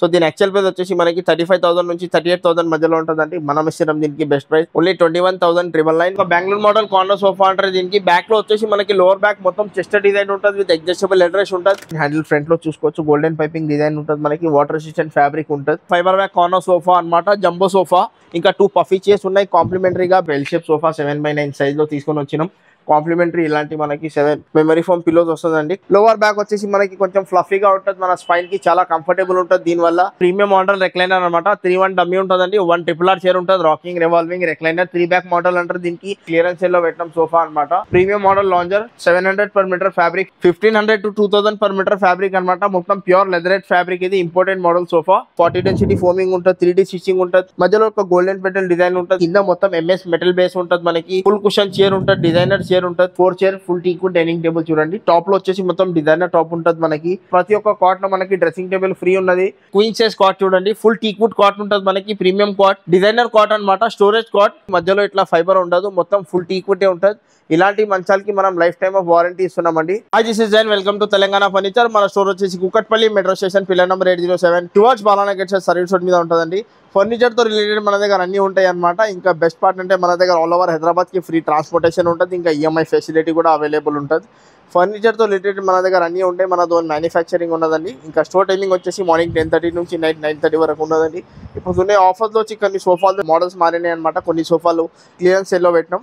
So దీని actual price వచ్చేసి మనకి 35,000 నుంచి 38,000 మధ్యలో ఉంటుందండి. మనం ఇస్తున్నాం దీనికి best price only 21,999. Bengaluru model corner sofa అంటారు. దీనికి బ్యాక్ లో వచ్చేసి మనకి లోవర్ బ్యాక్ మొత్తం చెస్ట్ డిజైన్ ఉంటుంది విత్ అడ్జస్టబుల్ హెడ్ రెస్ట్ ఉంటుంది. హ్యాండిల్ ఫ్రంట్ లో చూసుకోవచ్చు గోల్డెన్ పైపింగ్ డిజైన్ ఉంటుంది. మనకి వాటర్ రెసిస్టెంట్ ఫ్యాబ్రిక్ ఉంటుంది. ఫైబర్ బ్యాక్ కార్నర్ సోఫా అన్నమాట. జంబో సోఫా ఇంకా 2 పఫీ చైర్స్ ఉన్నాయి. కాంప్లిమెంటరీగా bell shape sofa 7x9 size లో తీసుకొని వచ్చినాం. కాంప్లిమెంటరీ ఇలాంటి మనకి 7 మెమరీ ఫోమ్ పిల్లోస్ వస్తుందండి. లోవర్ బ్యాక్ వచ్చేసి మనకి కొంచెం ఫ్లఫీగా ఉంటుంది. మన స్పైన్ కి చాలా కంఫర్టబుల్ ఉంటుంది. దీనివల్ల ప్రీమియం మోడల్ రెక్లైనర్ అనమాట. 3-1 డమ్మీ ఉంటుందండి. 1 RRR చైర్ ఉంటుంది. Rocking revolving recliner 3 back model అంటారు. దీనికి క్లియరెన్స్ లో పెట్టిన సోఫా అనమాట. Premium model lounger 700 per meter fabric 1500 to 2000 per meter fabric అనమాట. మొత్తం ప్యూర్ లెదరేట్ ఫ్యాబ్రిక్. ఇది imported model sofa. 40 density foaming ఉంటుంది. 3D స్టిచింగ్ ఉంటుంది. మధ్యలో ఒక గోల్డెన్ పెటల్ డిజైన్ ఉంటుంది. కింద మొత్తం MS మెటల్ బేస్ ఉంటుంది. మనకి ఫుల్ కుషన్ చైర్ ఉంటుంది. డిజైనర్ చైర్ ఉంటుంది. 4 chair full teakwood dining table చూడండి. టాప్ లో వచ్చేసి మొత్తం డిజైనర్ టాప్ ఉంటుంది. మనకి ప్రతి ఒక్క కాట్ లో మనకి డ్రెస్సింగ్ టేబుల్ ఫ్రీ ఉన్నది. క్వీన్ సైజ్ కాట్ చూడండి. ఫుల్ టీక్వుడ్ కాట్ ఉంటుంది. మనకి ప్రీమియం కాట్ డిజైనర్ కాట్ అనమాట. స్టోరేజ్ కాట్ మధ్యలో ఇట్లా ఫైబర్ ఉండదు. మొత్తం ఫుల్ టీక్వుడ్ ఉంటుంది. ఇలాంటి మంచాలకి మనం లైఫ్ టైమ్ ఆఫ్ వారంటీ ఇస్తున్నామండి. Hi this is Jain. Welcome to Telangana furniture. మన స్టోర్ వచ్చేసి Kukatpally metro station pillar number 807 towards బాలానా గెట్ సర్వీస్ రోడ్ మీద ఉంటుందండి. ఫర్నిచర్ తో రిలేటెడ్ మన దగ్గర అన్ని ఉంటాయి అనమాట. ఇంకా బెస్ట్ పార్ట్ అంటే మన దగ్గర ఆల్ ఓవర్ హైదరాబాద్ కి ఫ్రీ ట్రాన్స్పోర్టేషన్ ఉంటుంది. ఇంకా EMI ఫెసిలిటీ కూడా అవైలబుల్ ఉంటుంది. ఫర్నిచర్ తో రిలేటెడ్ మన దగ్గర అన్ని ఉంటాయి. మన దో మ్యానుఫ్యాక్చరింగ్ ఉన్నదండి. ఇంకా స్టోర్ టైమింగ్ వచ్చేసి మార్నింగ్ 10:30 నుంచి నైట్ 9:30 వరకు ఉన్నదండి. ఇప్పుడు ఉన్న ఆఫర్స్ వచ్చి కొన్ని సోఫాలు మోడల్స్ మారినాయి అనమాట. కొన్ని సోఫాలు క్లియరెన్స్ సేల్లో పెట్టినాం.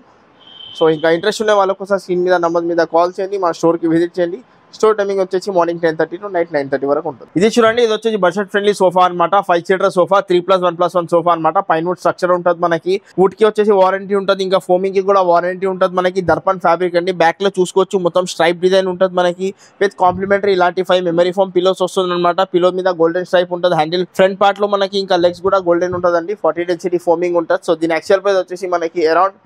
సో ఇంకా ఇంట్రెస్ట్ ఉన్న వాళ్ళ కోసం స్క్రీన్ మీద నంబర్ మీద కాల్ చేయండి. మా స్టోర్కి విజిట్ చేయండి. స్టోర్ టైమింగ్ వచ్చేసి మార్నింగ్ 10:30 to నైట్ 9:30 వరకు ఉంటుంది. ఇది చూడండి. ఇది వచ్చేసి బడ్జెట్ ఫ్రెండ్లీ సోఫా అనమాట. 5 సీటర్ సోఫా 3+1+1 సోఫా అనమాట. పైన్వుడ్ స్ట్రక్చర్ ఉంటుంది. మనకి వుడ్ కి వచ్చేసి వారంటీ ఉంటుంది. ఇంకా ఫోమింగ్ కి కూడా వారంటీ ఉంటుంది. మనకి దర్పన్ ఫ్యాబ్రిక్ అండి. బ్యాక్ లో చూసుకోవచ్చు మొత్తం స్ట్రైప్ డిజైన్ ఉంటుంది. మనకి విత్ కాంప్లిమెంటరీ ఇలాంటి 5 మెమరీ ఫోమ్ పిలోస్ వస్తుంది అనమాట. పిలో మీద గోల్డెన్ స్ట్రైప్ ఉంటుంది. హ్యాండిల్ ఫ్రంట్ పార్ట్ లో మనకి ఇంకా లెగ్స్ కూడా గోల్డెన్ ఉంటుందండి. 40 డెన్సిటీ ఫోమింగ్ ఉంటుంది. సో దీని యాక్చువల్ ప్రైస్ వచ్చేసి మనకి అరౌండ్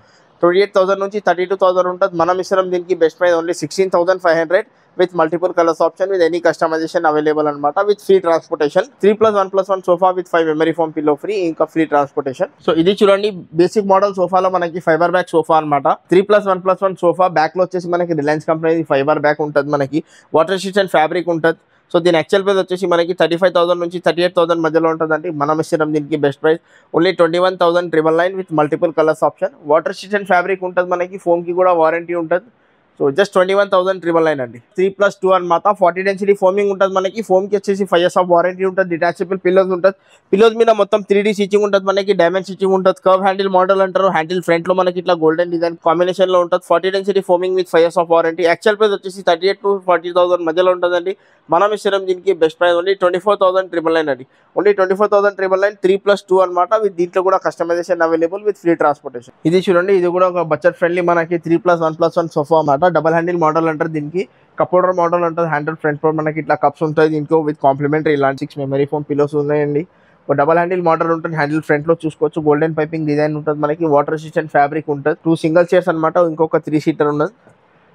28,000 నుంచి 32,000 ఉంటుంది. మనం ఇస్తున్నాం దీనికి best price only 16,500 with multiple colours option with any customization available అనమాట. With free transportation 3+1+1 sofa with 5 memory foam pillow free ఇంకా ఫ్రీ ట్రాన్స్పోర్టేషన్. సో ఇది చూడండి బేసిక్ మోడల్ సోఫాలో మనకి ఫైబర్ బ్యాక్ సోఫా అనమాట. 3+1+1 సోఫా. బ్యాక్ లో వచ్చేసి మనకి రిలయన్స్ కంపెనీ ఫైబర్ బ్యాక్ ఉంటుంది. మనకి వాటర్ రెసిస్టెంట్ ఫ్యాబ్రిక్ ఉంటుంది. సో దీని యాక్చువల్ ప్రైస్ వచ్చేసి మనకి 35,000 నుంచి 38,000 మధ్యలో ఉంటుందండి. మనం ఇస్తున్నాం దీనికి best price only 21,999 with multiple colours option. Water resistant fabric ఉంటుంది. మనకి ఫోమ్ కి కూడా వారంటీ ఉంటుంది. సో జస్ట్ 21,999 అండి. 3+2 అనమాట. 40 డెన్సిటీ ఫోమింగ్ ఉంటుంది. మనకి ఫోమ్ కి వచ్చేసి 5 years ఆఫ్ వారంటీ ఉంటుంది. డిటాచబుల్ పిల్లోస్ ఉంటుంది. పిల్లోస్ మీద మొత్తం 3D స్టిచింగ్ ఉంటుంది. మనకి డైమండ్ స్టిచింగ్ ఉంటుంది. కర్వ్ హ్యాండిల్ మోడల్ అంటారు. హ్యాండిల్ ఫ్రంట్ లో మనకి ఇట్లా గోల్డెన్ డిజైన్ కాంబినేషన్ లో ఉంటుంది. 40 density foaming with 5 years of warranty. Actual price వచ్చేసి 38,000 to 40,000 మధ్యలో ఉంటుందండి. మనం ఇస్తున్నాం దీనికి బెస్ట్ ప్రైస్ ఓన్లీ 24,999 అండి. ఓన్లీ 24,999 3+2 అనమాట. విత్ దీంట్లో కూడా customization available with free transportation. ఇది చూడండి. ఇది కూడా ఒక బడ్జెట్ ఫ్రెండ్లీ మనకి 3+1+1 సోఫా అనమాట. డబల్ హ్యాండిల్ మోడల్ అంటారు. దీనికి కప్హోల్డర్ మోడల్ ఉంటుంది. హ్యాండిల్ ఫ్రంట్ లో మనకి ఇట్లా కప్స్ ఉంటాయి. దీంట్లో విత్ కాంప్లిమెంటరీ ఇలాంటి 6 మెమరీ ఫోమ్ పిలోస్ ఉన్నాయండి. ఒక డబల్ హ్యాండిల్ మోడల్ ఉంటుంది. హ్యాండిల్ ఫ్రంట్ లో చూసుకోవచ్చు గోల్డెన్ పైపింగ్ డిజైన్ ఉంటుంది. మనకి వాటర్ రెసిస్టెంట్ ఫ్యాబ్రిక్ ఉంటుంది. 2 సింగిల్ చైర్స్ అనమాట. ఇంకొక 3 సీటర్ ఉన్నది.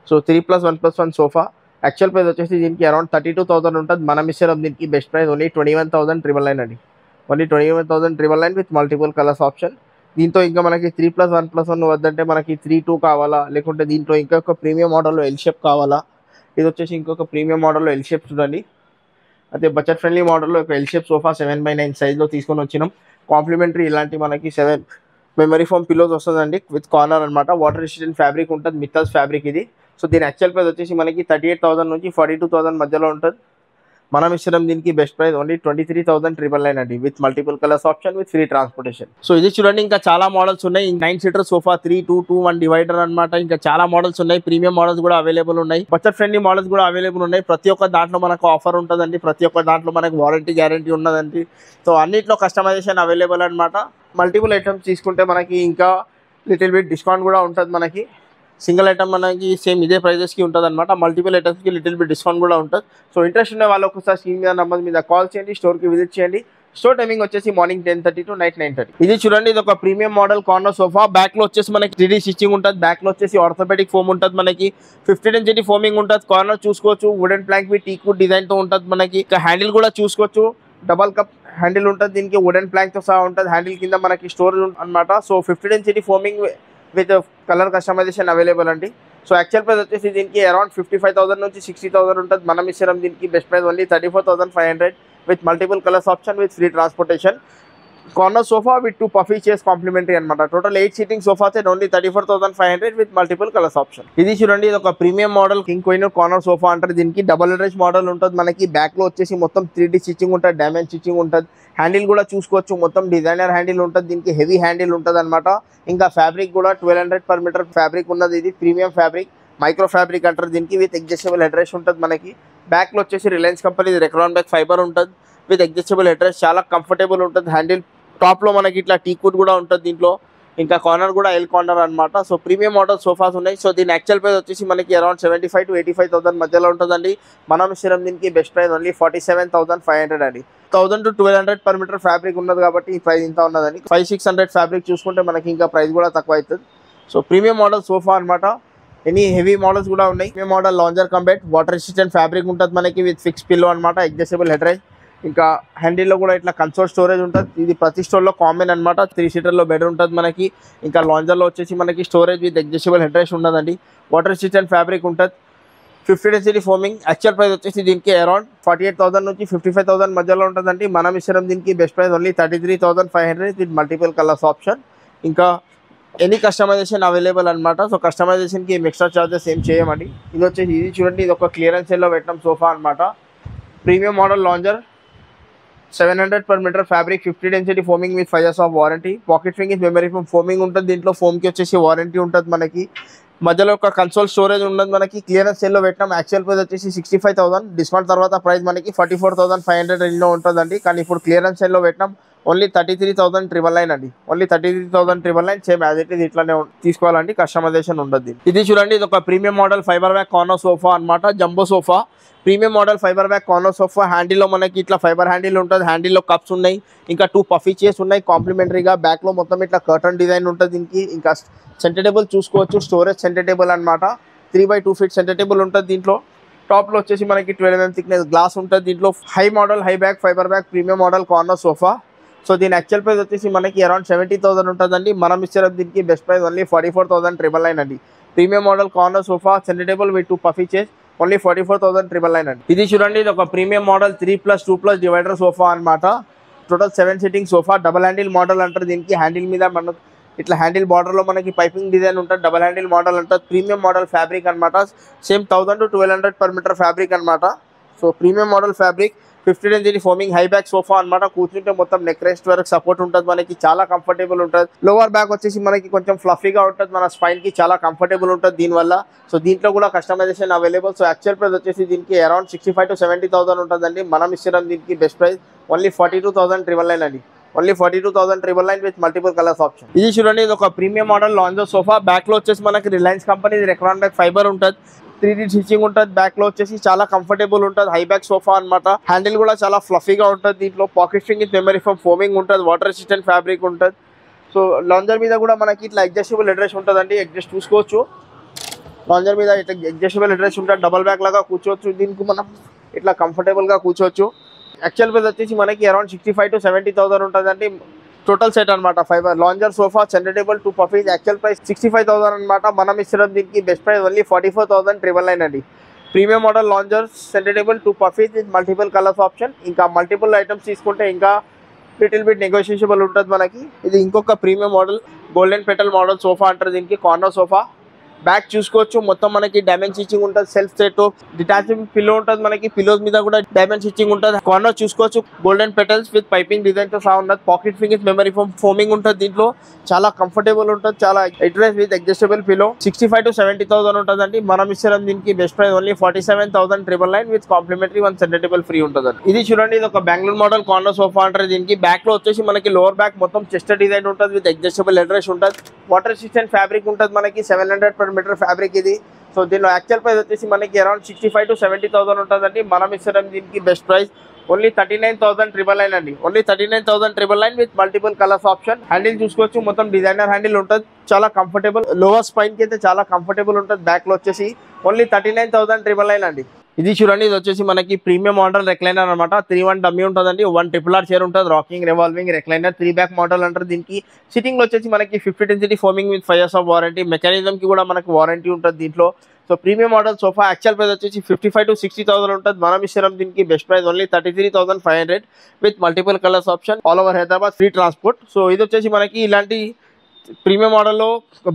So 3+1+1 sofa. యాక్చువల్ ప్రైస్ వచ్చేసి దీనికి అరౌండ్ 32,000 ఉంటుంది. మనం ఇస్తున్నాం దీనికి బెస్ట్ ప్రైస్ ఓన్లీ 21,999 అండి. Only 21,999 with multiple colours option. దీంతో ఇంకా మనకి 3+1+1 వద్దంటే మనకి 3-2 కావాలా, లేకుంటే దీంట్లో ఇంకొక ప్రీమియం మోడల్లో ఎల్ షేప్ కావాలా. ఇది వచ్చేసి ఇంకొక ప్రీమియం మోడల్లో ఎల్ షేప్ చూడండి. అదే బడ్జెట్ ఫ్రెండ్లీ మోడల్లో ఒక ఎల్ షేప్ సోఫా 7x9 సైజ్లో తీసుకొని వచ్చినాం. కాంప్లిమెంటరీ ఇలాంటి మనకి 7 మెమరీ ఫోమ్ పిల్లోస్ వస్తుందండి. విత్ కార్నర్ అనమాట. వాటర్ రెసిస్టెంట్ ఫ్యాబ్రిక్ ఉంటుంది. మిత్తల్స్ ఫ్యాబ్రిక్ ఇది. సో దీని యాక్చువల్ ప్రైస్ వచ్చేసి మనకి 38,000 నుంచి 42,000 మధ్యలో ఉంటుంది. మనం ఇస్తున్నాం దీనికి బెస్ట్ ప్రైస్ ఓన్లీ 23,999 అండి. With multiple colours option with free transportation. So ఇది చూడండి. ఇంకా చాలా మోడల్స్ ఉన్నాయి. 9 సీటర్ సోఫా 3-2-2-1 డివైడర్ అనమాట. ఇంకా చాలా మోడల్స్ ఉన్నాయి. ప్రీమియం మోడల్స్ కూడా అవైలబుల్ ఉన్నాయి. బడ్జెట్ ఫ్రెండ్లీ మోడల్స్ కూడా అవైలబుల్ ఉన్నాయి. ప్రతి ఒక్క దాంట్లో మనకు ఆఫర్ ఉంటుందండి. ప్రతి ఒక్క దాంట్లో మనకు వారంటీ గ్యారంటీ ఉన్నదండి. సో అన్నిట్లో కస్టమైజేషన్ అవైలబుల్ అనమాట. మల్టిపుల్ ఐటమ్స్ తీసుకుంటే మనకి ఇంకా లిటిల్ బిట్ డిస్కౌంట్ కూడా ఉంటుంది. మనకి సింగిల్ ఐటమ్ మనకి సేమ్ ఇదే ప్రైజెస్కి ఉంటుంది అనమాట. మల్టిపుల్ ఐటమ్స్కి లిటిల్ బిట్ డిస్కౌంట్ కూడా ఉంటుంది. సో ఇంట్రెస్ట్ ఉన్న వాళ్ళు ఒకసారి స్క్రీన్ మీద నంబర్ మీద కాల్ చేయండి. స్టోర్కి విజిట్ చేయండి. స్టోర్ టైమింగ్ వచ్చేసి మార్నింగ్ 10:30 to నైట్ 9:30. ఇది చూడండి. ఇది ఒక premium model corner sofa. Back లో వచ్చేసి మనకి 3D స్టిచింగ్ ఉంటుంది. బ్యాక్ లో వచ్చేసి ఆర్థోపెడిక్ ఫోమ్ ఉంటుంది. మనకి 50 డెన్సిటీ ఫోమింగ్ ఉంటుంది. కార్నర్ చూసుకోవచ్చు wooden plank with teakwood design తో ఉంటుంది. మనకి హ్యాండిల్ కూడా చూసుకోవచ్చు. డబల్ కప్ హ్యాండిల్ ఉంటుంది. దీనికి వుడెన్ ప్లాంక్ తో సహా ఉంటుంది. హ్యాండిల్ కింద మనకి స్టోరేజ్ అనమాట. So 50 density foaming with colour customization available అండి. సో యాక్చువల్ ప్రైస్ వచ్చేసి దీనికి అరౌండ్ 55,000 నుంచి 60,000 ఉంటుంది. మనం ఇస్తున్నాం దీనికి best price only 34,500 with multiple colors option with free transportation. Corner sofa with 2 puffy chairs complimentary అనమాట. Total 8 seating sofas at only 34,500 with multiple colors option. ఇది చూడండి, ఇది ఒక premium model king queen corner sofa అంటారు. దీనికి double head model ఉంటుంది. మనకి back లో వచ్చేసి మొత్తం 3D స్టిచ్చింగ్ ఉంటుంది, డైమండ్ స్టిచ్చింగ్ ఉంటుంది. హ్యాండిల్ కూడా చూసుకోవచ్చు, మొత్తం డిజైనర్ హ్యాండిల్ ఉంటుంది. దీనికి హెవీ హ్యాండిల్ ఉంటుంది అనమాట. ఇంకా ఫ్యాబ్రిక్ కూడా 1200 per meter ఫ్యాబ్రిక్ ఉన్నది. ఇది ప్రీమియం ఫ్యాబ్రిక్, మైక్రో ఫ్యాబ్రిక్ అంటారు దీనికి. విత్ అడ్జస్టబుల్ హెడ్ రెస్ట్ ఉంటుంది. మనకి బ్యాక్ లో వచ్చేసి Reliance company Recron back fibre ఉంటుంది విత్ అడ్జస్టబుల్ హెడ్ రెస్ట్. చాలా కంఫర్టబుల్ ఉంటుంది. హ్యాండిల్ టాప్ లో మనకి ఇట్లా టీ కుడ్ కూడా ఉంటుంది దీంట్లో. ఇంకా కార్నర్ కూడా ఎల్ కార్నర్ అనమాట. సో ప్రీమియం మోడల్ సోఫాస్ ఉన్నాయి. సో దీని యాక్చువల్ ప్రైస్ వచ్చేసి మనకి అరౌండ్ 75 to 85,000 మధ్యలో ఉంటుందండి. మనం ఇస్తున్నాం దీనికి బెస్ట్ ప్రైస్ ఓన్లీ 47,500 అండి. 1000 to 1200 per meter ఫ్యాబ్రిక్ ఉన్నది కాబట్టి ఈ ప్రైస్ ఇంత ఉన్నదండి. 500-600 ఫ్యాబ్రిక్ చూసుకుంటే మనకి ఇంకా ప్రైస్ కూడా తక్కువ అవుతుంది. సో ప్రీమియం మోడల్ సోఫా అనమాట. ఎనీ హెవీ మోడల్స్ కూడా ఉన్నాయి. Premium model lounger cum bed, water resistant fabric ఉంటుంది మనకి విత్ ఫిక్స్ పిల్లో అనమాట, అడ్జస్టబుల్ హెడ్ రెస్ట్. ఇంకా హ్యాండిల్లో కూడా ఇట్లా కన్సోల్ స్టోరేజ్ ఉంటుంది. ఇది ప్రతి స్టోర్లో కామన్ అనమాట. 3 సీటర్లో బెడ్ ఉంటుంది మనకి. ఇంకా లాంజర్లో వచ్చేసి మనకి storage with adjustable head rest ఉండదండి. వాటర్ రెసిస్టెంట్ ఫ్యాబ్రిక్ ఉంటుంది. 50 డెన్సిటీ ఫోమింగ్. యాక్చువల్ ప్రైస్ వచ్చేసి దీనికి అరౌండ్ 48,000 నుంచి 55,000 మధ్యలో ఉంటుందండి. మనం ఇష్టం దీనికి best price only 33,500 with multiple colours option. ఇంకా ఎనీ కస్టమైజేషన్ అవైలబుల్ అనమాట. సో కస్టమైజేషన్కి ఏం ఎక్స్ట్రా చార్జెస్ ఏం చేయమండి. ఇది వచ్చేసి ఇది చూడండి, ఇది ఒక క్లియరెన్స్ సేల్లో పెట్టిన సోఫా అనమాట. Premium model lounger 700 per meter fabric, 50 density foaming with 5 years of warranty. Pocket fingers memory foaming ఉంటుంది. దీంట్లో ఫోమ్కి వచ్చేసి వారంటీ ఉంటుంది మనకి. మధ్యలో ఒక కన్సోల్ స్టోరేజ్ ఉండదు మనకి. క్లియరెన్స్ సేల్లో పెట్టినాం. యాక్చువల్ ప్రైస్ వచ్చేసి 65,000. డిస్కౌంట్ తర్వాత ప్రైస్ మనకి 44,500 రేంజ్లో ఉంటుందండి. కానీ ఇప్పుడు క్లియరెన్స్ సేల్లో పెట్టినాం ఓన్లీ 33,999 అండి. Only 33,999. Same as it is ఇట్లానే తీసుకోవాలండి, కస్టమైజేషన్ ఉండదు. ఇది చూడండి, ఇది ఒక premium model fiber back corner sofa అనమాట. Jumbo sofa, premium model fiber back corner sofa. హ్యాండిల్లో మనకి ఇట్లా ఫైబర్ హ్యాండిల్ ఉంటుంది. హ్యాండిల్లో కప్స్ ఉన్నాయి. ఇంకా 2 పఫీ చైర్స్ ఉన్నాయి కాంప్లిమెంటరీగా. బ్యాక్ లో మొత్తం ఇట్లా కర్టన్ డిజైన్ ఉంటుంది దీనికి. ఇంకా సెంటర్ టేబుల్ చూసుకోవచ్చు, స్టోరేజ్ సెంటర్ టేబుల్ అనమాట. 3x2 feet సెంటర్ టేబుల్ ఉంటుంది దీంట్లో. టాప్ లో వచ్చేసి మనకి 12 mm థిక్నెస్ గ్లాస్ ఉంటుంది దీంట్లో. High model high back fibre back premium model corner sofa. So దీని యాక్చువల్ ప్రైస్ వచ్చేసి మనకి అరౌండ్ 70,000 ఉంటుందండి. మనం ఇచ్చే దీనికి బెస్ట్ ప్రైస్ ఓన్లీ 44,999 అండి. Premium model corner sofa, centre table with 2 puffy chairs, only 44,999 అండి. ఇది చూడండి, ఇది ఒక ప్రీమియం మోడల్ 3+2+ డివైడర్ సోఫా అనమాట. Total 7 seating sofa. Double handle model అంటారు దీనికి. హ్యాండిల్ మీద మనకు ఇట్లా హ్యాండిల్ బార్డర్ లో మనకి పైపింగ్ డిజైన్ ఉంటుంది. డబల్ హ్యాండిల్ మోడల్ అంటారు. ప్రీమియం మోడల్ ఫ్యాబ్రిక్ అనమాట. Same 1000 to 1200 per meter fabric అనమాట. So premium model fabric, 50 density foaming high back sofa అనమాట. కూర్చుంటే మొత్తం నెక్ రెస్ట్ వరకు సపోర్ట్ ఉంటుంది మనకి. చాలా కంఫర్టబుల్ ఉంటుంది. లోవర్ బ్యాక్ వచ్చేసి మనకి కొంచెం ఫ్లఫీగా ఉంటుంది. మన స్పైన్ కి చాలా కంఫర్టబుల్ ఉంటుంది దీనివల్ల. సో దీంట్లో కూడా customization available. So actual price వచ్చేసి దీనికి అరౌండ్ 65,000 to 70,000 ఉంటుందండి. మనం ఇస్తున్నాం దీనికి బెస్ట్ ప్రైస్ ఓన్లీ 42,999 అండి. Only 42,999 with multiple colours option. ఇది చూడండి, ఇది ఒక premium model lounger sofa. Back లో వచ్చేసి మనకి Reliance company Recron back fibre ఉంటుంది. 3D స్టిచ్చింగ్ ఉంటుంది. బ్యాక్ లో వచ్చేసి చాలా కంఫర్టబుల్ ఉంటుంది. హై బ్యాక్ సోఫా అనమాట. హ్యాండిల్ కూడా చాలా ఫ్లఫీగా ఉంటుంది దీంట్లో. పాకెట్ ఫింగర్ మెమరీ ఫోమింగ్ ఉంటుంది. వాటర్ రెసిస్టెంట్ ఫ్యాబ్రిక్ ఉంటుంది. సో లాంజర్ మీద కూడా మనకి ఇట్లా అడ్జస్టబుల్ హెడ్ రెస్ట్ ఉంటుందండి. అడ్జస్ట్ చూసుకోవచ్చు. లాంజర్ మీద ఇట్లా అడ్జస్టబుల్ హెడ్ రెస్ట్ ఉంటుంది. డబల్ బ్యాక్ లాగా కూర్చోవచ్చు. దీనికి మనం ఇట్లా కంఫర్టబుల్ గా కూర్చోవచ్చు. యాక్చువల్ ప్రైస్ వచ్చేసి మనకి అరౌండ్ 65,000 to 70,000 ఉంటుందండి. టోటల్ సెట్ అనమాట. Fibre lounger sofa, centre table, 2 puffies. Actual price 65,000 అనమాట. మనం ఇస్తున్నాం దీనికి బెస్ట్ ప్రైస్ ఓన్లీ 44,999 అండి. Premium model lounger, centre table, 2 puffies with multiple colours option. ఇంకా మల్టిపుల్ ఐటమ్స్ తీసుకుంటే ఇంకా లిటిల్ బిట్ నెగోషియబుల్ ఉంటుంది మనకి. ఇది ఇంకొక premium model golden petal model sofa అంటారు దీనికి. Corner sofa. బ్యాక్ చూసుకోవచ్చు, మొత్తం మనకి డైమండ్ స్టిచ్చింగ్ ఉంటుంది. సెల్ఫ్ సెట్ డిటాచబుల్ పిల్లో ఉంటుంది మనకి. పిల్లోస్ మీద కూడా డైమండ్ స్టిచ్చింగ్ ఉంటుంది. కార్నర్ చూసుకోవచ్చు, golden petals with piping design తో సహా ఉన్నది. పాకెట్ ఫింగర్స్ మెమరీ ఫోమింగ్ ఉంటుంది దీంట్లో. చాలా కంఫర్టబుల్ ఉంటుంది. చాలా address with adjustable pillow. 65,000 to 70,000 ఉంటుందండి. మనం ఇస్తున్నాం దీనికి best price only 47,999 with complimentary 1 centre table free ఉంటుంది. ఇది చూడండి, ఇది ఒక బెంగళూరు మోడల్ కార్నర్ సోఫా అంటారు దీనికి. బ్యాక్ లో వచ్చేసి మనకి లోవర్ బ్యాక్ మొత్తం చెస్ట్ డిజైన్ ఉంటుంది విత్ అడ్జస్టబుల్ హెడ్ రెస్ట్ ఉంటుంది. వాటర్ రెసిస్టెంట్ ఫ్యాబ్రిక్ ఉంటుంది మనకి. 700 per meter ఫ్యాబ్రిక్ ఇది. సో దీనిలో యాక్చువల్ ప్రైస్ వచ్చేసి మనకి అరౌండ్ 65,000 to 70,000 ఉంటుందండి. మనం ఇస్తున్నాం దీనికి బెస్ట్ ప్రైస్ ఓన్లీ 39,999 అండి. Only 39,999 with multiple colours option. Handle చూసుకోవచ్చు, మొత్తం డిజైనర్ హ్యాండిల్ ఉంటుంది. చాలా కంఫర్టబుల్. లోవర్ స్పైన్ కి అయితే చాలా కంఫర్టబుల్ ఉంటుంది. బ్యాక్ లో వచ్చేసి ఓన్లీ 39,999 అండి. ఇది చూడండి, ఇది వచ్చేసి మనకి ప్రీమియం మోడల్ రెక్లైనర్ అనమాట. 3-1 డమ్మీ ఉంటుందండి. 1 RRR చైర్ ఉంటుంది. Rocking revolving recliner. 3 back model అంటారు దీనికి. సిట్టింగ్ లో వచ్చేసి మనకి 50 density foaming with 5 years of warranty. Mechanism కి కూడా మనకి వారంటీ ఉంటుంది దీంట్లో. So premium model sofa actual price వచ్చేసి 55,000 to 60,000 ఉంటుంది. మనం ఇస్తున్నాం దీనికి best price only 33,500 with multiple colours option, all over Hyderabad, free transport. So ఇది వచ్చేసి మనకి ఇలాంటి ప్రీమియం మోడల్లో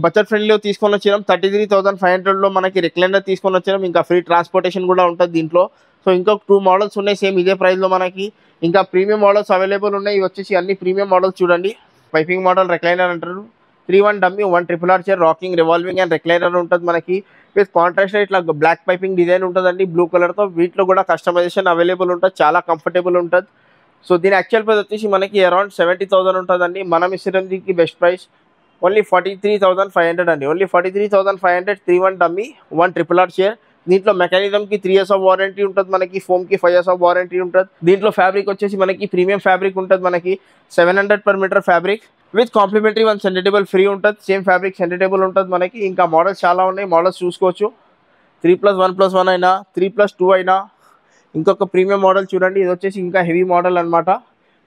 బడ్జెట్ ఫ్రెండ్లీలో తీసుకొని వచ్చినాం. 33,500లో మనకి రెక్లైనర్ తీసుకొని వచ్చినాం. ఇంకా ఫ్రీ ట్రాన్స్పోర్టేషన్ కూడా ఉంటుంది దీంట్లో. సో ఇంకొక 2 మోడల్స్ ఉన్నాయి సేమ్ ఇదే ప్రైస్లో మనకి. ఇంకా ప్రీమియం మోడల్స్ అవైలబుల్ ఉన్నాయి. ఇవి వచ్చేసి అన్ని ప్రీమియం మోడల్స్ చూడండి. పైపింగ్ మోడల్ రెక్లైనర్ అంటారు. 3-1 dummy, 1 RRR chair, rocking, revolving and recliner ఉంటుంది మనకి. విత్ కాంట్రాస్ట్ ఇట్లా బ్లాక్ పైపింగ్ డిజైన్ ఉంటుందండి బ్లూ కలర్తో. వీటిలో కూడా కస్టమైజేషన్ అవైలబుల్ ఉంటుంది, చాలా కంఫర్టబుల్ ఉంటుంది. సో దీని యాక్చువల్ ప్రైస్ వచ్చేసి మనకి అరౌండ్ 70,000 ఉంటుందండి. మనం ఇస్తున్న దీనికి బెస్ట్ ప్రైస్ ఓన్లీ 43,500 అండి. Only 43,500, 3-1 dummy, 1 RRR chair. దీంట్లో మెకానిజంకి 3 years ఆఫ్ వారంటీ ఉంటుంది మనకి. ఫోమ్కి 5 years ఆఫ్ వారంటీ ఉంటుంది. దీంట్లో ఫ్యాబ్రిక్ వచ్చేసి మనకి ప్రీమియం ఫ్యాబ్రిక్ ఉంటుంది మనకి. 700 per meter fabric with complimentary 1 centre table free ఉంటుంది. సేమ్ ఫ్యాబ్రిక్ సెంటర్ టేబుల్ ఉంటుంది మనకి. ఇంకా మోడల్స్ చాలా ఉన్నాయి, మోడల్స్ చూసుకోవచ్చు. 3+1+1 అయినా, 3+2 అయినా. ఇంకొక ప్రీమియం మోడల్ చూడండి, ఇది వచ్చేసి ఇంకా హెవీ మోడల్ అనమాట.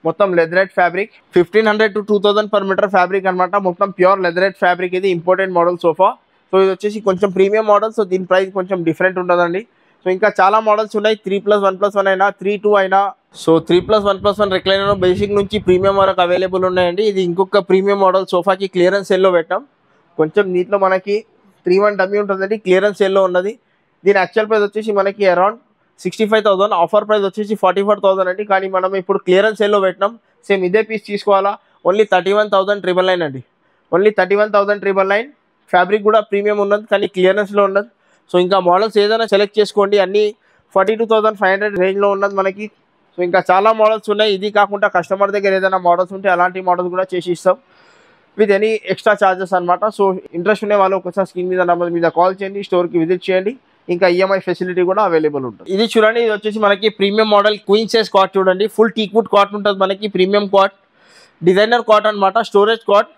మొత్తం leatherette fabric, 1,500 to 2,000 per meter fabric అనమాట. మొత్తం ప్యూర్ లెదరేట్ ఫ్యాబ్రిక్. ఇది ఇంపోర్టెడ్ మోడల్ సోఫా. సో ఇది వచ్చేసి కొంచెం ప్రీమియం మోడల్. సో దీని ప్రైస్ కొంచెం డిఫరెంట్ ఉంటుందండి. సో ఇంకా చాలా మోడల్స్ ఉన్నాయి. 3+1+1 అయినా, 3-2 అయినా. సో 3+1+1 రెక్లైనర్ బేసిక్ నుంచి ప్రీమియం వరకు అవైలబుల్ ఉన్నాయండి. ఇది ఇంకొక ప్రీమియం మోడల్ సోఫాకి క్లియరెన్స్ సేల్లో పెట్టాం. కొంచెం దీంట్లో మనకి 3-1 డమ్మీ ఉంటుందండి, క్లియరెన్స్ సేల్లో ఉన్నది. దీని యాక్చువల్ ప్రైస్ వచ్చేసి మనకి అరౌండ్ 65,000, ఆఫర్ ప్రైస్ వచ్చేసి 44,000 అండి. కానీ మనం ఇప్పుడు క్లియరెన్స్ సేల్లో పెట్టినాం. సేమ్ ఇదే పీస్ తీసుకోవాలా, ఓన్లీ 31,999 అండి. ఓన్లీ 31,999. ఫ్యాబ్రిక్ కూడా ప్రీమియం ఉన్నది కానీ క్లియరెన్స్లో ఉన్నది. సో ఇంకా మోడల్స్ ఏదైనా సెలెక్ట్ చేసుకోండి. అన్నీ 42,500 రేంజ్లో ఉన్నది మనకి. సో ఇంకా చాలా మోడల్స్ ఉన్నాయి. ఇది కాకుండా కస్టమర్ దగ్గర ఏదైనా మోడల్స్ ఉంటే అలాంటి మోడల్స్ కూడా చేసి ఇస్తాం విత్ ఎనీ ఎక్స్ట్రా ఛార్జెస్ అనమాట. సో ఇంట్రెస్ట్ ఉండే వాళ్ళు ఒకసారి స్క్రీన్ మీద నెంబర్ మీద కాల్ చేయండి, స్టోర్కి విజిట్ చేయండి. ఇంకా ఈఎంఐ ఫెసిలిటీ కూడా అవైలబుల్ ఉంటుంది. ఇది చూడండి, ఇది వచ్చేసి మనకి premium model queen size cot చూడండి. ఫుల్ టీక్వుడ్ కాట్ ఉంటుంది మనకి. ప్రీమియం కాట్, డిజైనర్ కాట్ అనమాట, స్టోరేజ్ కాట్.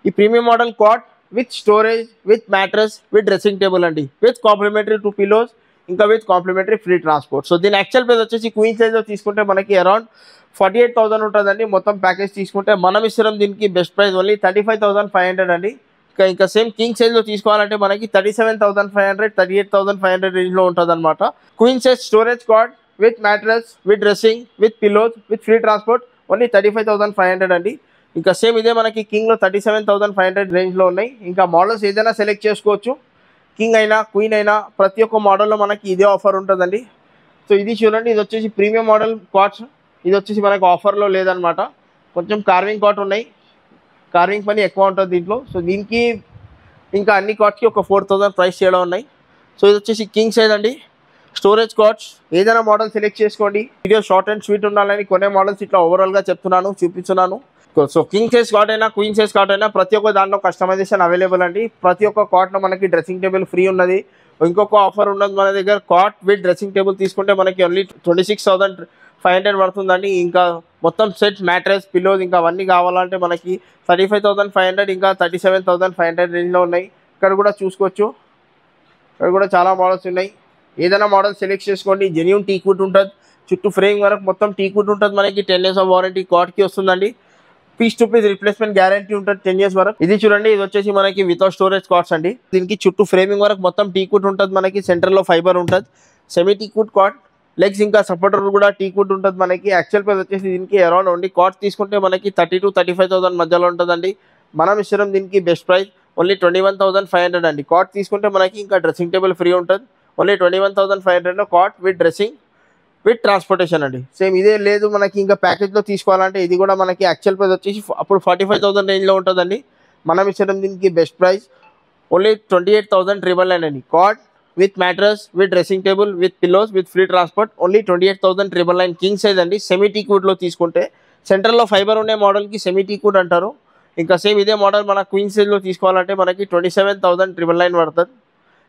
ఈ premium model cot with storage, with mattress, with dressing table అండి. విత్ కాంప్లిమెంటరీ 2 pillows, ఇంకా with complimentary free transport. So దీని actual price వచ్చేసి queen సైజ్లో తీసుకుంటే మనకి అరౌండ్ 48,000 ఉంటుందండి. మొత్తం ప్యాకేజ్ తీసుకుంటే మనం ఇస్తున్నాం దీనికి బెస్ట్ ప్రైస్ ఓన్లీ 35,500 అండి. ఇంకా సేమ్ కింగ్ సైజ్లో తీసుకోవాలంటే మనకి 37,500, 38,500 రేంజ్లో ఉంటుంది అనమాట. Queen size storage cot with mattress, with dressing, with pillows, with free transport only 35,500 అండి. ఇంకా సేమ్ ఇదే మనకి కింగ్లో 37,500 రేంజ్లో ఉన్నాయి. ఇంకా మోడల్స్ ఏదైనా సెలెక్ట్ చేసుకోవచ్చు. కింగ్ అయినా, క్వీన్ అయినా, ప్రతి ఒక్క మోడల్లో మనకి ఇదే ఆఫర్ ఉంటుందండి. సో ఇది చూడండి, ఇది వచ్చేసి ప్రీమియం మోడల్ కాట్స్. ఇది వచ్చేసి మనకు ఆఫర్లో లేదనమాట. కొంచెం కార్వింగ్ కాట్ ఉన్నాయి, కార్వింగ్ పని ఎక్కువ ఉంటుంది దీంట్లో. సో దీనికి ఇంకా అన్ని కాట్స్కి ఒక 4,000 ప్రైస్ చేయడం ఉన్నాయి. సో ఇది వచ్చేసి కింగ్ సైజ్ అండి, స్టోరేజ్ కాట్స్. ఏదైనా మోడల్ సెలెక్ట్ చేసుకోండి. వీడియో షార్ట్ అండ్ స్వీట్ ఉండాలని కొన్ని మోడల్స్ ఇట్లా ఓవరాల్గా చెప్తున్నాను, చూపిస్తున్నాను. సో కింగ్ సైజ్ కాట్ అయినా, క్వీన్ సైజ్ కాట్ అయినా ప్రతి ఒక్క దాంట్లో కస్టమైజేషన్ అవైలబుల్ అండి. ప్రతి ఒక్క కాట్లో మనకి డ్రెస్సింగ్ టేబుల్ ఫ్రీ ఉన్నది. ఇంకొక ఆఫర్ ఉన్నది మన దగ్గర, కాట్ విత్ డ్రెస్సింగ్ టేబుల్ తీసుకుంటే మనకి ఓన్లీ 26,500 పడుతుందండి. ఇంకా మొత్తం సెట్, మ్యాట్రెస్, పిల్లోస్ ఇంకా అవన్నీ కావాలంటే మనకి 35,500, ఇంకా 37,500 రేంజ్లో ఉన్నాయి. ఇక్కడ కూడా చూసుకోవచ్చు, ఇక్కడ కూడా చాలా మోడల్స్ ఉన్నాయి. ఏదైనా మోడల్ సెలెక్ట్ చేసుకోండి. జెన్యూన్ టీక్వుడ్ ఉంటుంది, చుట్టూ ఫ్రేమ్ వరకు మొత్తం టీక్వుడ్ ఉంటుంది మనకి. 10 years ఆఫ్ వారంటీ కాట్కి వస్తుందండి. Piece to piece replacement guarantee ఉంటుంది 10 years వరకు. ఇది చూడండి, ఇది వచ్చేసి మనకి వితౌట్ స్టోరేజ్ కాట్స్ అండి. దీనికి చుట్టూ ఫ్రేమింగ్ వరకు మొత్తం టీక్వుడ్ ఉంటుంది మనకి. సెంటర్లో ఫైబర్ ఉంటుంది, సెమీ టీక్వుడ్ కాట్. లెగ్స్ ఇంకా సపోర్టర్ కూడా టీక్వుడ్ ఉంటుంది మనకి. యాక్చువల్ ప్రైస్ వచ్చేసి దీనికి అరౌండ్ ఓన్లీ కాట్ తీసుకుంటే మనకి 30,000 to 35,000 మధ్యలో ఉంటుందండి. మనం ఇస్తున్నాం దీనికి బెస్ట్ ప్రైస్ ఓన్లీ 21,500 అండి. కాట్ తీసుకుంటే మనకి ఇంకా డ్రెస్సింగ్ టేబుల్ ఫ్రీ ఉంటుంది. ఓన్లీ 21,500లో cot with dressing, with transportation అండి. సేమ్ ఇదే లేదు మనకి ఇంకా ప్యాకేజ్లో తీసుకోవాలంటే ఇది కూడా మనకి యాక్చువల్ ప్రైస్ వచ్చేసి అప్పుడు 45,000 రేంజ్లో ఉంటుందండి. మనం ఇచ్చడం దీనికి బెస్ట్ ప్రైస్ ఓన్లీ 28,999 అండి. Cot with mattress, with dressing table, with pillows, with free transport only 28,999 king size అండి. సెమీ టీక్వుడ్లో తీసుకుంటే సెంటర్లో ఫైబర్ ఉండే మోడల్కి సెమీ టీక్వుడ్ అంటారు. ఇంకా సేమ్ ఇదే మోడల్ మన క్వీన్ సైజ్లో తీసుకోవాలంటే మనకి 27,999 పడుతుంది.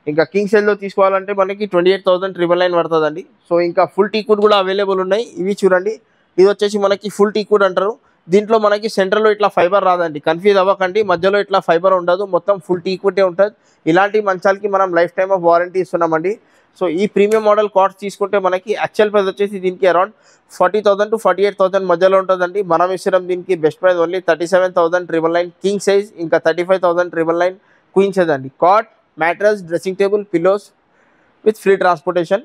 ఇంకా కింగ్ సైజ్లో తీసుకోవాలంటే మనకి 28,999 పడుతుందండి. సో ఇంకా ఫుల్ టీక్వుడ్ కూడా అవైలబుల్ ఉన్నాయి. ఇవి చూడండి, ఇది వచ్చేసి మనకి ఫుల్ టీక్వుడ్ అంటారు. దీంట్లో మనకి సెంటర్లో ఇట్లా ఫైబర్ రాదండి, కన్ఫ్యూజ్ అవ్వకండి. మధ్యలో ఇట్లా ఫైబర్ ఉండదు, మొత్తం ఫుల్ టీక్వుడే ఉంటుంది. ఇలాంటి మంచాలకి మనం లైఫ్ టైమ్ ఆఫ్ వారంటీ ఇస్తున్నామండి. సో ఈ ప్రీమియం మోడల్ కాట్స్ తీసుకుంటే మనకి యాక్చువల్ ప్రైస్ వచ్చేసి దీనికి అరౌండ్ 40,000 to 48,000 మధ్యలో ఉంటుందండి. మనం ఇస్తున్నాం దీనికి best price only 37,999 king size, ఇంకా 35,999 క్వీన్ సైజ్ అండి. Cot, mattress, dressing table, pillows, with free transportation.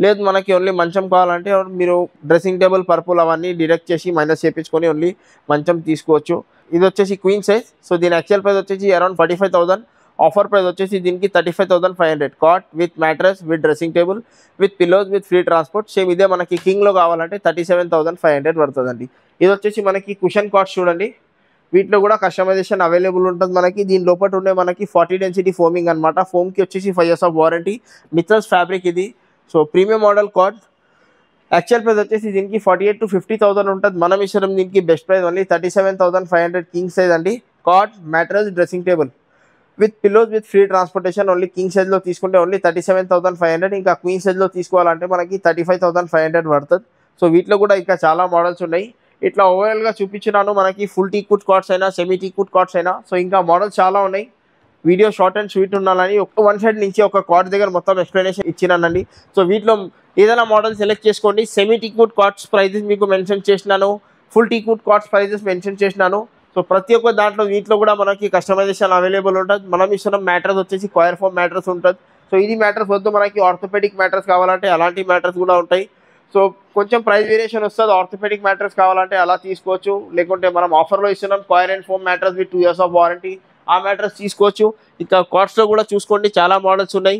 లేదు మనకి ఓన్లీ మంచం కావాలంటే మీరు డ్రెస్సింగ్ టేబుల్ పర్పుల్ అవన్నీ డిడక్ట్ చేసి మైనస్ చేయించుకొని ఓన్లీ మంచం తీసుకోవచ్చు. ఇది వచ్చేసి క్వీన్ సైజ్. సో దీని యాక్చువల్ ప్రైస్ వచ్చేసి అరౌండ్ 45,000. ఆఫర్ ప్రైస్ వచ్చేసి దీనికి 35,500. Cot with mattress with dressing table with pillows with free transport. Same ఇదే మనకి కింగ్లో కావాలంటే 37,500 పడుతుందండి. ఇది వచ్చేసి మనకి కుషన్ కాట్స్ చూడండి. వీటిలో కూడా కస్టమైజేషన్ అవైలబుల్ ఉంటుంది మనకి. దీని లోపల ఉండే మనకి 40 డెన్సిటీ ఫోమింగ్ అనమాట. ఫోమ్కి వచ్చేసి 5 years ఆఫ్ వారంటీ. మిత్రస్ ఫ్యాబ్రిక్ ఇది. So premium model cot. Actual price వచ్చేసి దీనికి 48,000 to 50,000 ఉంటుంది. మనం ఇష్టం దీనికి best price only 37,500 king size అండి. Cot mattress dressing table with pillows with free transportation. Only king సైజ్లో తీసుకుంటే ఓన్లీ 37,500. ఇంకా క్వీన్ సైజ్లో తీసుకోవాలంటే మనకి 35,500 పడుతుంది. సో వీటిలో కూడా ఇంకా చాలా మోడల్స్ ఉన్నాయి. ఇట్లా ఓవరాల్గా చూపించినాను మనకి ఫుల్ టీకుడ్ కాట్స్ అయినా సెమీ టీకుడ్ కాట్స్ అయినా. సో ఇంకా మోడల్స్ చాలా ఉన్నాయి. వీడియో షార్ట్ అండ్ స్వీట్ ఉండాలని వన్ సైడ్ నుంచి ఒక కాట్ దగ్గర మొత్తం ఎక్స్ప్లెనేషన్ ఇచ్చినానండి. సో వీటిలో ఏదైనా మోడల్ సెలెక్ట్ చేసుకోండి. సెమీ టీకుడ్ కాట్స్ ప్రైజెస్ మీకు మెన్షన్ చేసినాను, full teakwood cots prices mention చేసినాను. సో ప్రతి ఒక్క దాంట్లో వీటిలో కూడా మనకి కస్టమైజేషన్ అవైలబుల్ ఉంటుంది. మనం ఇస్తున్న మ్యాట్రస్ వచ్చేసి క్వైర్ ఫోమ్ మ్యాట్రస్ ఉంటుంది. సో ఇది మ్యాట్రస్ వద్దు మనకి ఆర్థోపెడిక్ మ్యాట్రస్ కావాలంటే అలాంటి మ్యాట్రస్ కూడా ఉంటాయి. సో కొంచెం ప్రైస్ వేరియేషన్ వస్తుంది. ఆర్థోపెడిక్ మ్యాట్రస్ కావాలంటే అలా తీసుకోవచ్చు. లేకుంటే మనం ఆఫర్లో ఇస్తున్నాం choir and foam mattress with 2 years of warranty. ఆ మ్యాట్రస్ తీసుకోవచ్చు. ఇంకా కాట్స్లో కూడా చూసుకోండి చాలా మోడల్స్ ఉన్నాయి.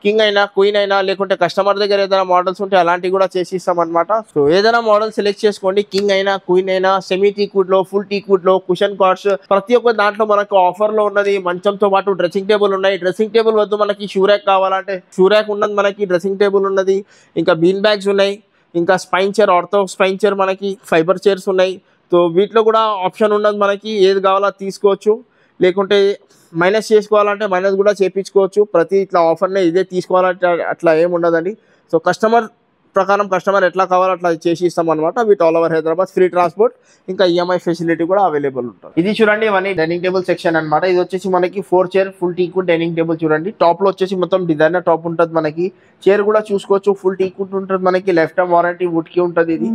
కింగ్ అయినా క్వీన్ అయినా లేకుంటే కస్టమర్ దగ్గర ఏదైనా మోడల్స్ ఉంటే అలాంటివి కూడా చేసి ఇస్తామన్నమాట. సో ఏదైనా మోడల్ సెలెక్ట్ చేసుకోండి. కింగ్ అయినా క్వీన్ అయినా సెమీ టీకుడ్లో ఫుల్ టీకుడ్లో కుషన్ కాట్స్ ప్రతి ఒక్క దాంట్లో మనకు ఆఫర్లో ఉన్నది. మంచంతో పాటు డ్రెస్సింగ్ టేబుల్ ఉన్నాయి. డ్రెస్సింగ్ టేబుల్ వద్దు మనకి షూరాక్ కావాలంటే షూరాక్ ఉన్నది మనకి. డ్రెస్సింగ్ టేబుల్ ఉన్నది. ఇంకా బీన్ బ్యాగ్స్ ఉన్నాయి. ఇంకా spine chair ortho spine chair మనకి ఫైబర్ చైర్స్ ఉన్నాయి. సో వీటిలో కూడా ఆప్షన్ ఉన్నది మనకి. ఏది కావాలో తీసుకోవచ్చు. లేకుంటే మైనస్ చేసుకోవాలంటే మైనస్ కూడా చేయించుకోవచ్చు. ప్రతి ఇట్లా ఆఫర్నే ఇదే తీసుకోవాలంటే అట్లా ఏమి ఉండదండి. సో కస్టమర్ ప్రకారం కస్టమర్ ఎట్లా కావాలో అట్లా చేసి ఇస్తాం అనమాట. With all over Hyderabad free transport. ఇంకా ఈఎంఐ ఫెసిలిటీ కూడా అవైలబుల్ ఉంటుంది. ఇది చూడండి ఇవన్నీ డైనింగ్ టేబుల్ సెక్షన్ అనమాట. ఇది వచ్చేసి మనకి 4 చైర్ ఫుల్ టీకుడ్ డైనింగ్ టేబుల్ చూడండి. టాప్లో వచ్చేసి మొత్తం డిజైనర్ టాప్ ఉంటుంది మనకి. చైర్ కూడా చూసుకోవచ్చు. ఫుల్ టీకుడ్ ఉంటుంది మనకి. లైఫ్ టైం వారంటీ వుడ్కి ఉంటుంది. ఇది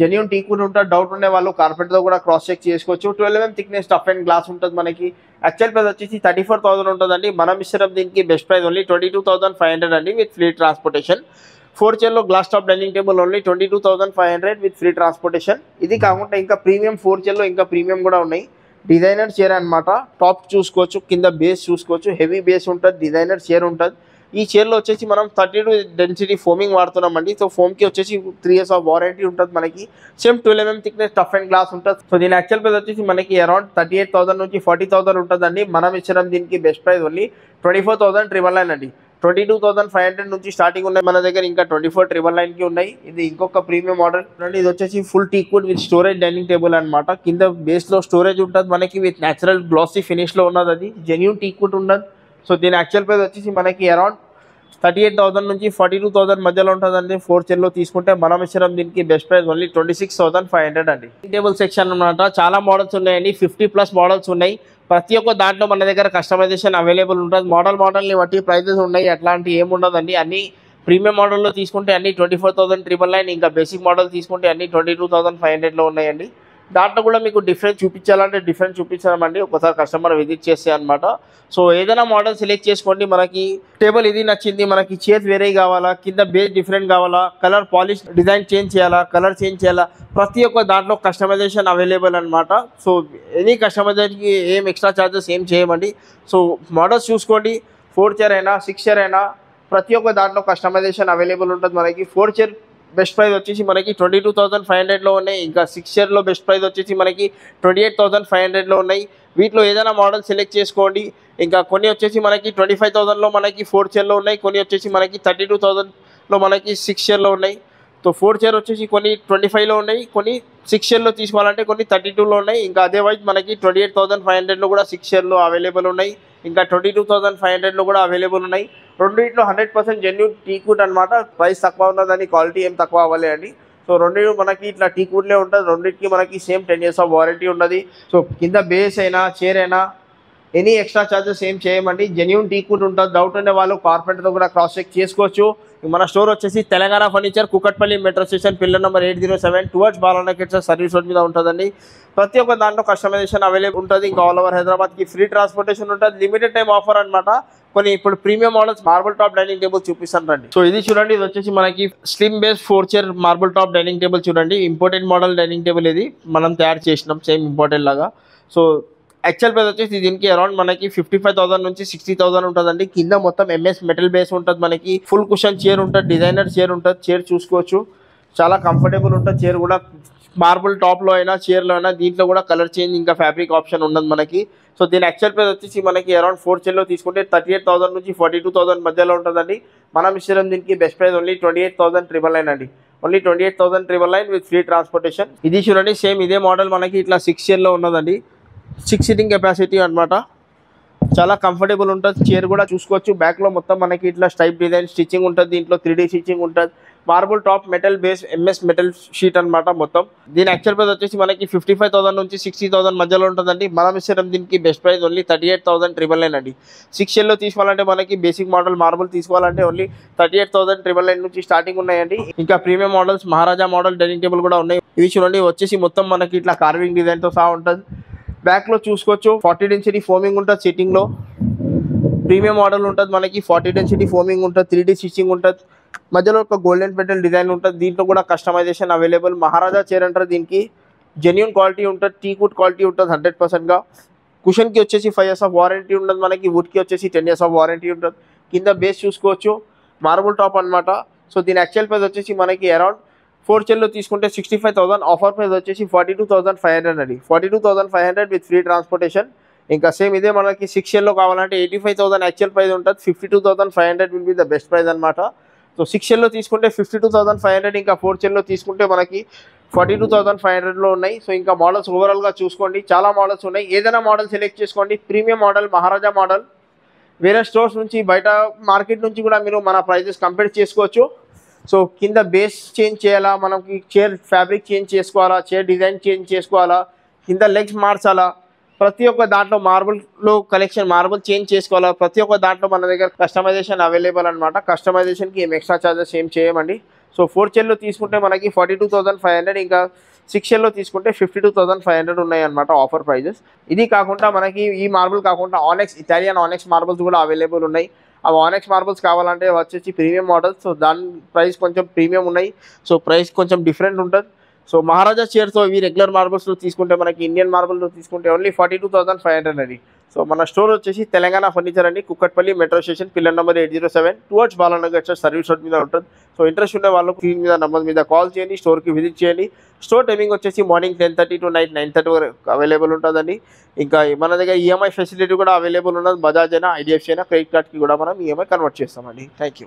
జెన్యూన్ టీకుడ్ ఉంటుంది. డౌట్ ఉండే వాళ్ళు కార్పెట్తో కూడా క్రాస్ చెక్ చేసుకోవచ్చు. 12 mm thickness tough and glass ఉంటుంది మనకి. యాక్చువల్ ప్రైస్ వచ్చేసి 34,000 ఉంటుందండి. మనం ఇష్టం దీనికి బెస్ట్ ప్రైస్ ఓన్లీ 22,500 అండి విత్ ఫ్రీ ట్రాన్స్పోర్టేషన్. 4 చైర్లో glass top dining table only 22,500 with free transportation. ఇది కాకుండా ఇంకా ప్రీమియం 4 చైర్లో ఇంకా ప్రీమియం కూడా ఉన్నాయి. డిజైనర్ చైర్ అనమాట. టాప్ చూసుకోవచ్చు, కింద బేస్ చూసుకోవచ్చు. హెవీ బేస్ ఉంటుంది, డిజైనర్ చైర్ ఉంటుంది. ఈ చైర్లో వచ్చేసి మనం 32 డెన్సిటీ ఫోమింగ్ వాడుతున్నామండి. సో ఫోమ్కి వచ్చేసి 3 years ఆఫ్ వారంటీ ఉంటుంది మనకి. Same 12 mm thickness tough and glass ఉంటుంది. సో దీని యాక్చువల్ ప్రైస్ వచ్చేసి మనకి అరౌండ్ 38,000 నుంచి 40,000 ఉంటుందండి. మనం ఇచ్చడం దీనికి బెస్ట్ ప్రైస్ ఓన్లీ 24,999 అండి. 22,500 నుంచి స్టార్టింగ్ ఉన్నాయి మన దగ్గర. ఇంకా 24,999కి ఉన్నాయి. ఇది ఇంకొక ప్రీమియం మోడల్ అండి. ఇది వచ్చేసి full టీకుడ్ with storage dining table అనమాట. కింద బేస్లో స్టోరేజ్ ఉంటుంది మనకి విత్ న్యాచురల్ గ్లాసీ ఫినిష్లో ఉన్నది. అది జెన్యూన్ టీకుడ్ ఉన్నది. సో దీని యాక్చువల్ ప్రైస్ వచ్చేసి మనకి అరౌండ్ 38,000 నుంచి 42,000 మధ్యలో ఉంటుందండి. 4 చైర్లో తీసుకుంటే మనం ఇచ్చడం దీనికి బెస్ట్ ప్రైస్ ఓన్లీ 26,500 అండి. టేబుల్ సెక్షన్ అనమాట. చాలా మోడల్స్ ఉన్నాయండి. 50+ మోడల్స్ ఉన్నాయి. ప్రతి ఒక్క దాంట్లో మన దగ్గర కస్టమైజేషన్ అవైలబుల్ ఉంటుంది. మోడల్ని బట్టి ప్రైజెస్ ఉన్నాయి. అట్లాంటి ఏముండదండి. అన్ని ప్రీమియం మోడల్లో తీసుకుంటే అన్ని 24,999. ఇంకా బేసిక్ మోడల్ తీసుకుంటే అన్ని 22,500లో ఉన్నాయండి. దాంట్లో కూడా మీకు డిఫరెన్స్ చూపించాలంటే డిఫరెన్స్ చూపించామండి. ఒకసారి కస్టమర్ విజిట్ చేస్తే అనమాట. సో ఏదైనా మోడల్ సెలెక్ట్ చేసుకోండి. మనకి టేబుల్ ఇది నచ్చింది, మనకి చైర్స్ వేరే కావాలా, కింద బేస్ డిఫరెంట్ కావాలా, కలర్ పాలిష్ డిజైన్ చేంజ్ చేయాలా, కలర్ చేంజ్ చేయాలా, ప్రతి ఒక్క దాంట్లో కస్టమైజేషన్ అవైలబుల్ అనమాట. సో ఎనీ కస్టమైజేషన్కి ఏం ఎక్స్ట్రా ఛార్జెస్ ఏం చేయమండి. సో మోడల్స్ చూసుకోండి. 4 చైర్ అయినా 6 చైర్ అయినా ప్రతి ఒక్క దాంట్లో కస్టమైజేషన్ అవైలబుల్ ఉంటుంది మనకి. 4 చైర్ బెస్ట్ ప్రైస్ వచ్చేసి మనకి 22,500లో ఉన్నాయి. ఇంకా 6 చైర్లో బెస్ట్ ప్రైస్ వచ్చేసి మనకి 28,500లో ఉన్నాయి. వీటిలో ఏదైనా మోడల్ సెలెక్ట్ చేసుకోండి. ఇంకా కొన్ని వచ్చేసి మనకి 25,000లో మనకి 4 చైర్లో ఉన్నాయి. కొన్ని వచ్చేసి మనకి 32,000లో మనకి 6 చైర్లో ఉన్నాయి. సో 4 చైర్ వచ్చేసి కొన్ని 25లో ఉన్నాయి. కొన్ని 6 చైర్లో తీసుకోవాలంటే కొన్ని 32లో ఉన్నాయి. ఇంకా అదేవైజ్ మనకి 28,500లో కూడా 6 చైర్లో అవైలబుల్ ఉన్నాయి. ఇంకా 22,500లో కూడా అవైలబుల్ ఉన్నాయి. రెండింటిలో 100% జెన్యూన్ టీకుడ్ అనమాట. ప్రైస్ తక్కువ ఉన్నదని క్వాలిటీ ఏం తక్కువ అవ్వలే అండి. సో రెండు మనకి ఇట్లా టీకుడ్లే ఉంటుంది. రెండింటికి మనకి సేమ్ 10 years ఆఫ్ వారంటీ ఉన్నది. సో కింద బేస్ అయినా చైర్ అయినా ఎనీ ఎక్స్ట్రా చార్జెస్ ఏం చేయమండి. జెన్యూన్ టీకూట్ ఉంటుంది. డౌట్ ఉండే వాళ్ళు కార్పెంటర్తో కూడా క్రాస్ చెక్ చేసుకోవచ్చు. మన స్టోర్ వచ్చేసి Telangana furniture, Kukatpally metro station, pillar number 807 towards Balanagar kids service road మీద ఉంటుందండి. ప్రతి ఒక్క దాంట్లో కస్టమైజేషన్ అవైలబుల్ ఉంటుంది. ఇంకా ఆల్ ఓవర్ హైదరాబాద్కి ఫ్రీ ట్రాన్స్పోర్టేషన్ ఉంటుంది. లిమిటెడ్ టైం ఆఫర్ అనమాట. కొన్ని ఇప్పుడు premium models marble top dining table చూపిస్తాను రండి. సో ఇది చూడండి, ఇది వచ్చేసి మనకి slim base 4 chair marble top dining table చూడండి. ఇంపోర్టెడ్ మోడల్ డైనింగ్ టేబుల్ ఇది మనం తయారు చేసినాం సేమ్ ఇంపోర్టెడ్ లాగా. సో యాక్చువల్ ప్రైస్ వచ్చేసి దీనికి అరౌండ్ మనకి 55,000 నుంచి 60,000 ఉంటుందండి. కింద మొత్తం ఎంఎస్ మెటల్ బేస్ ఉంటుంది. మనకి ఫుల్ కుషన్ చైర్ ఉంటుంది, డిజైనర్ చైర్ ఉంటుంది. చైర్ చూసుకోవచ్చు, చాలా కంఫర్టబుల్ ఉంటుంది. చైర్ కూడా మార్బుల్ టాప్లో అయినా చైర్లో అయినా దీంట్లో కూడా కలర్ చేంజ్ ఇంకా ఫ్యాబ్రిక్ ఆప్షన్ ఉండదు మనకి. సో దీని యాక్చువల్ ప్రైస్ వచ్చేసి మనకి అరౌండ్ 4 చైర్లో తీసుకుంటే 38,000 నుంచి 42,000 మధ్యలో ఉంటుందండి. మనం ఇష్టం దీనికి బెస్ట్ ప్రైస్ ఓన్లీ 28,999 అండి. Only 28,999 with free transportation. ఇది చూడండి, సేమ్ ఇదే మోడల్ మనకి ఇట్లా 6 చైర్లో ఉన్నదండి. 6 సీటింగ్ కెపాసిటీ అనమాట. చాలా కంఫర్టబుల్ ఉంటుంది. చైర్ కూడా చూసుకోవచ్చు. బ్యాక్లో మొత్తం మనకి ఇట్లా స్టైప్ డిజైన్ స్టిచ్చింగ్ ఉంటుంది. దీంట్లో 3D స్టిచ్చింగ్ ఉంటుంది. Marble top metal base MS metal sheet అనమాట మొత్తం. దీని యాక్చువల్ ప్రైస్ వచ్చేసి మనకి 55,000 నుంచి 60,000 మధ్యలో ఉంటుందండి. మనం ఇష్టం దీనికి బెస్ట్ ప్రైస్ ఓన్లీ 38,999 అండి. 6 చైర్లో తీసుకోవాలంటే మనకి బేసిక్ మోడల్ మార్బుల్ తీసుకోవాలంటే ఓన్లీ 38,999 నుంచి స్టార్టింగ్ ఉన్నాయండి. ఇంకా ప్రీమియం మోడల్స్ మహారాజా మోడల్ డైనింగ్ టేబుల్ కూడా ఉన్నాయి. ఇవి చూడండి, వచ్చేసి మొత్తం మనకి ఇట్లా కార్వింగ్ డిజైన్తో సహా ఉంటుంది. బ్యాక్లో చూసుకోవచ్చు 40 డెన్సిటీ ఫోమింగ్ ఉంటుంది. సిట్టింగ్లో ప్రీమియం మోడల్ ఉంటుంది. మనకి 40 డెన్సిటీ ఫోమింగ్ ఉంటుంది. 3D స్టిచ్చింగ్ ఉంటుంది. మధ్యలో ఒక గోల్డెన్ పెటల్ డిజైన్ ఉంటుంది. దీంట్లో కూడా కస్టమైజేషన్ అవైలబుల్. మహారాజా చైర్ అంటారు దీనికి. జెన్యూన్ క్వాలిటీ ఉంటుంది. టీకూట్ క్వాలిటీ ఉంటుంది 100%గా. కుషన్కి వచ్చేసి 5 years ఆఫ్ వారంటీ ఉంటుంది. మనకి వుడ్కి వచ్చేసి 10 years ఆఫ్ వారంటీ ఉంటుంది. కింద బేస్ చూసుకోవచ్చు, మార్బుల్ టాప్ అనమాట. సో దీని యాక్చువల్ ప్రైస్ వచ్చేసి మనకి అరౌండ్ 4 చైర్లో తీసుకుంటే 65,000. ఆఫర్ ప్రైస్ వచ్చేసి 42,500 అండి. 42,500 విత్ ఫ్రీ ట్రాన్స్పోర్టేషన్. ఇంకా సేమ్ ఇదే మనకి 6 చైర్లో కావాలంటే 85,000 యాక్చువల్ ప్రైస్ ఉంటుంది. 52,500 will be the best price అనమాట. సో 6 చైర్లో తీసుకుంటే 52,500. ఇంకా 4 చైర్లో తీసుకుంటే మనకి 42,500లో ఉన్నాయి. సో ఇంకా మోడల్స్ ఓవరాల్గా చూసుకోండి, చాలా మోడల్స్ ఉన్నాయి. ఏదైనా మోడల్ సెలెక్ట్ చేసుకోండి. ప్రీమియం మోడల్ మహారాజా మోడల్. వేరే స్టోర్స్ నుంచి బయట మార్కెట్ నుంచి కూడా మీరు మన ప్రైజెస్ కంపేర్ చేసుకోవచ్చు. సో కింద బేస్ చేంజ్ చేయాలా, మనకి చైర్ ఫ్యాబ్రిక్ చేంజ్ చేసుకోవాలా, చైర్ డిజైన్ చేంజ్ చేసుకోవాలా, కింద లెగ్స్ మార్చాలా, ప్రతి ఒక్క దాంట్లో మార్బుల్లో కలెక్షన్ మార్బుల్ చేంజ్ చేసుకోవాలా, ప్రతి ఒక్క దాంట్లో మన దగ్గర కస్టమైజేషన్ అవైలబుల్ అనమాట. కస్టమైజేషన్కి ఏం ఎక్స్ట్రా ఛార్జెస్ ఏం చేయమండి. సో 4 చైర్లో తీసుకుంటే మనకి 42,500. ఇంకా 6 చైర్లో తీసుకుంటే 52,500 ఉన్నాయి అనమాట ఆఫర్ ప్రైజెస్. ఇది కాకుండా మనకి ఈ మార్బుల్ కాకుండా ఆనెక్స్ ఇటాలియన్ ఆనెక్స్ మార్బుల్స్ కూడా అవైలబుల్ ఉన్నాయి. ఆ ఆనెక్స్ మార్బుల్స్ కావాలంటే వచ్చేసి ప్రీమియం మోడల్స్. సో దాని ప్రైస్ కొంచెం ప్రీమియం ఉన్నాయి. సో ప్రైస్ కొంచెం డిఫరెంట్ ఉంటుంది. సో మహారాజా చైర్తో ఇవి రెగ్యులర్ మార్బుల్స్లో తీసుకుంటే మనకి ఇండియన్ మార్బుల్లో తీసుకుంటే ఓన్లీ 42,500 అండి. సో మన స్టోర్ వచ్చేసి తెలంగాణ ఫర్నిచర్ అండి, Kukatpally metro station, pillar number 807 towards Balanagar service road మీద ఉంటుంది. సో ఇంట్రెస్ట్ ఉండే వాళ్ళు స్క్రీన్ మీద నెంబర్ మీద కాల్ చేయండి, స్టోర్కి విజిట్ చేయండి. స్టోర్ టైమింగ్ వచ్చేసి మార్నింగ్ 10:30 to నైట్ 9:30 వరకు అవైలబుల్ ఉంటుందండి. ఇంకా మన దగ్గర ఈఎంఐ ఫెసిలిటీ కూడా అవైలబుల్ ఉన్నది. బజాజ్ అయినా, ఐడిఎఫ్సి అయినా, క్రెడిట్ కార్డ్కి కూడా మనం ఈఎంఐ కన్వర్ట్ చేస్తామండి. Thank you.